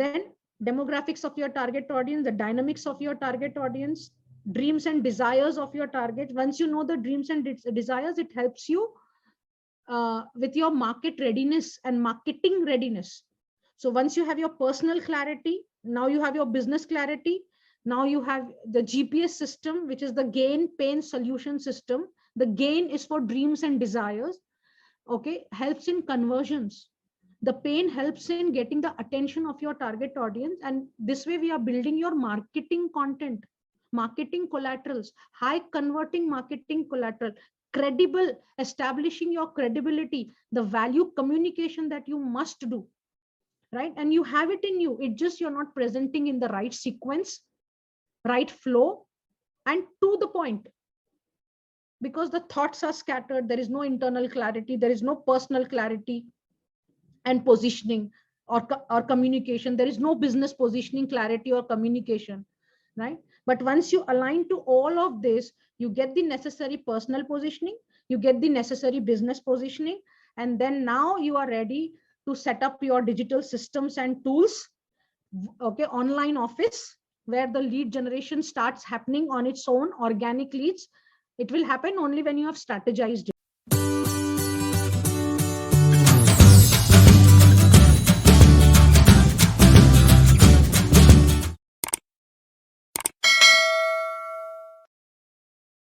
Then demographics of your target audience, the dynamics of your target audience, dreams and desires of your target. Once you know the dreams and desires, it helps you with your market readiness and marketing readiness. So once you have your personal clarity, now you have your business clarity. Now you have the GPS system, which is the gain pain solution system. The gain is for dreams and desires. Okay, helps in conversions. The pain helps in getting the attention of your target audience. And this way we are building your marketing content, marketing collaterals, high converting marketing collateral, credible, establishing your credibility, the value communication that you must do, right? And you have it in you. It just you're not presenting in the right sequence, right flow, and to the point. Because the thoughts are scattered, there is no internal clarity, there is no personal clarity and positioning or communication. There is no business positioning, clarity, or communication, right? But once you align to all of this, you get the necessary personal positioning, you get the necessary business positioning, and then now you are ready to set up your digital systems and tools. Okay, online office where the lead generation starts happening on its own, organic leads. It will happen only when you have strategized